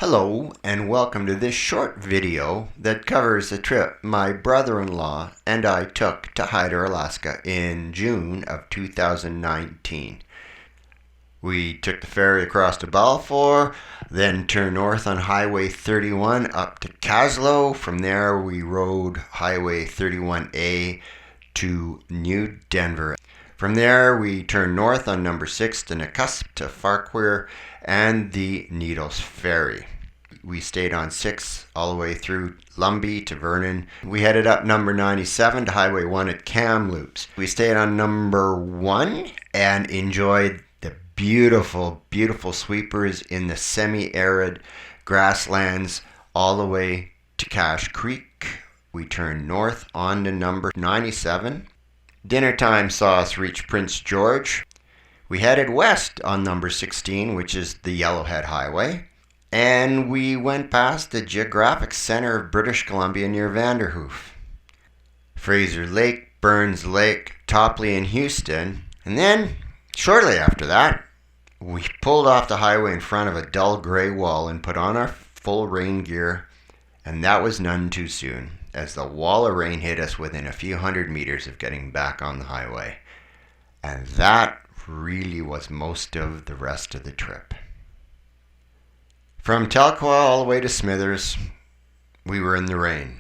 Hello and welcome to this short video that covers a trip my brother-in-law and I took to Hyder, Alaska in June of 2019. We took the ferry across to Balfour, then turned north on Highway 31 up to Kaslo. From there we rode Highway 31A to New Denver. From there we turned north on number 6 to Nakusp to Farquhar and the Needles Ferry. We stayed on 6 all the way through Lumbee to Vernon. We headed up number 97 to Highway 1 at Kamloops. We stayed on number 1 and enjoyed the beautiful sweepers in the semi-arid grasslands all the way to Cache Creek. We turned north on to number 97. Dinner time saw us reach Prince George. We headed west on number 16, which is the Yellowhead Highway. And we went past the geographic center of British Columbia near Vanderhoof. Fraser Lake, Burns Lake, Topley and Houston. And then, shortly after that, we pulled off the highway in front of a dull gray wall and put on our full rain gear. And that was none too soon, as the wall of rain hit us within a few hundred meters of getting back on the highway. And that really was most of the rest of the trip. From Telkwa all the way to Smithers, we were in the rain.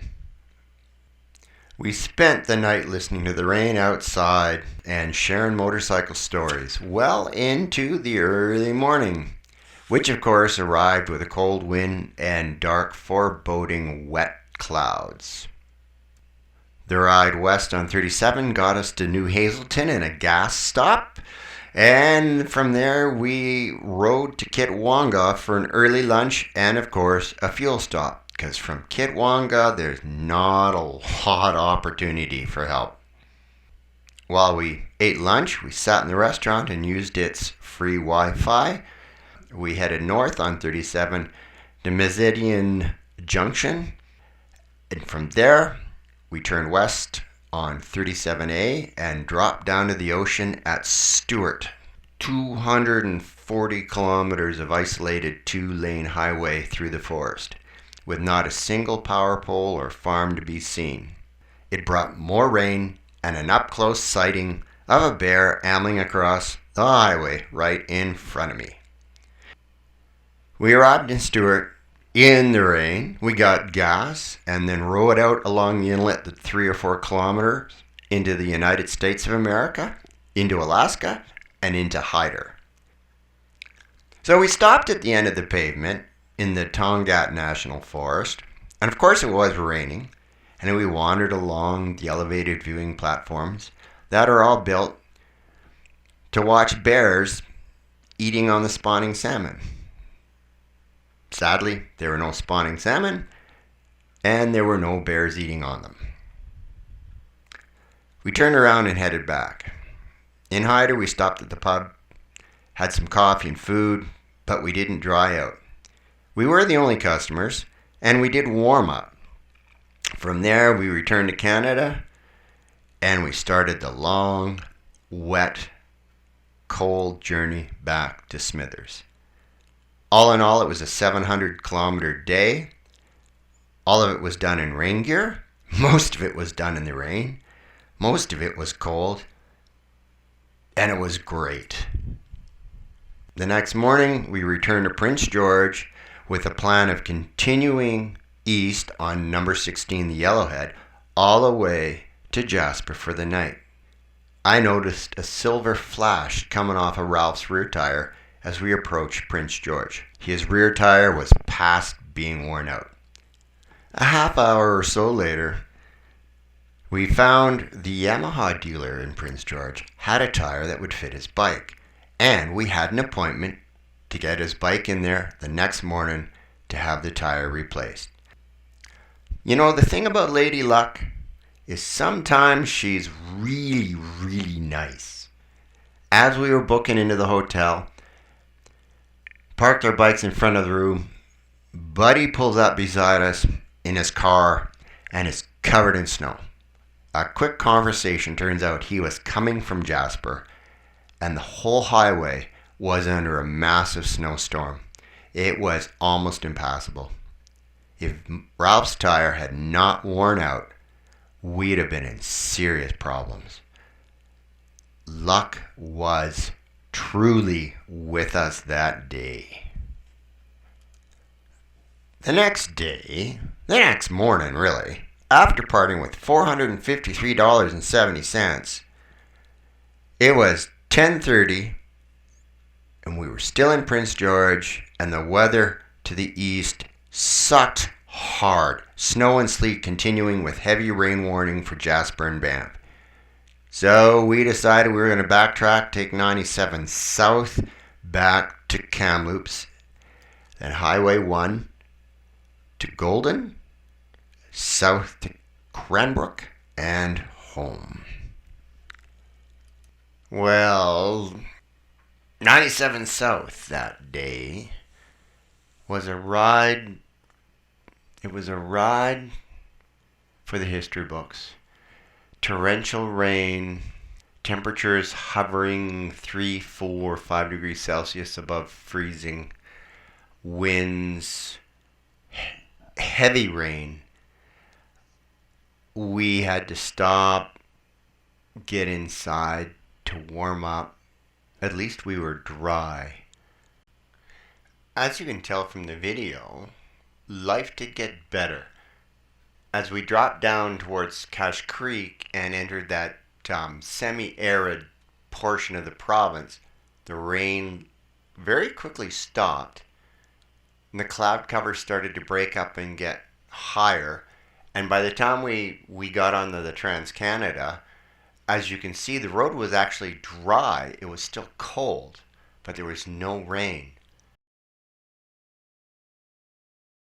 We spent the night listening to the rain outside and sharing motorcycle stories well into the early morning, which of course arrived with a cold wind and dark foreboding wet clouds. The ride west on 37 got us to New Hazelton and a gas stop. And from there, we rode to Kitwanga for an early lunch and, of course, a fuel stop. Because from Kitwanga, there's not a lot of opportunity for help. While we ate lunch, we sat in the restaurant and used its free Wi-Fi. We headed north on 37 to Meridian Junction. And from there, we turned west on 37A and dropped down to the ocean at Stewart. 240 kilometers of isolated 2-lane highway through the forest, with not a single power pole or farm to be seen. It brought more rain and an up-close sighting of a bear ambling across the highway right in front of me. We arrived in Stewart in the rain. We got gas and then rode out along the inlet 3 or 4 kilometers into the United States of America, into Alaska, and into Hyder. So we stopped at the end of the pavement in the Tongaat National Forest, and of course it was raining, and we wandered along the elevated viewing platforms that are all built to watch bears eating on the spawning salmon. Sadly, there were no spawning salmon, and there were no bears eating on them. We turned around and headed back. In Hyder, we stopped at the pub, had some coffee and food, but we didn't dry out. We were the only customers, and we did warm up. From there, we returned to Canada, and we started the long, wet, cold journey back to Smithers. All in all, it was a 700-kilometer day. All of it was done in rain gear. Most of it was done in the rain. Most of it was cold. And it was great. The next morning, we returned to Prince George with a plan of continuing east on number 16, the Yellowhead, all the way to Jasper for the night. I noticed a silver flash coming off of Ralph's rear tire as we approached Prince George. His rear tire was past being worn out. A half hour or so later, we found the Yamaha dealer in Prince George had a tire that would fit his bike, and we had an appointment to get his bike in there the next morning to have the tire replaced. You know, the thing about Lady Luck is sometimes she's really nice. As we were booking into the hotel, parked our bikes in front of the room, Buddy pulls up beside us in his car and is covered in snow. A quick conversation turns out he was coming from Jasper and the whole highway was under a massive snowstorm. It was almost impassable. If Ralph's tire had not worn out, we'd have been in serious problems. Luck was truly with us that day. The next morning really, after parting with $453.70, it was 10:30 and we were still in Prince George, and the weather to the east sucked hard. Snow and sleet continuing with heavy rain warning for Jasper and Banff. So we decided we were going to backtrack, take 97 south back to Kamloops, then Highway 1 to Golden, south to Cranbrook, and home. Well, 97 south that day was a ride. It was a ride for the history books. Torrential rain, temperatures hovering 3, 4, 5 degrees Celsius above freezing, winds, heavy rain. We had to stop, get inside to warm up. At least we were dry. As you can tell from the video, life did get better. As we dropped down towards Cache Creek and entered that semi-arid portion of the province, the rain very quickly stopped. And the cloud cover started to break up and get higher. And by the time we got onto the Trans-Canada, as you can see, the road was actually dry. It was still cold, but there was no rain.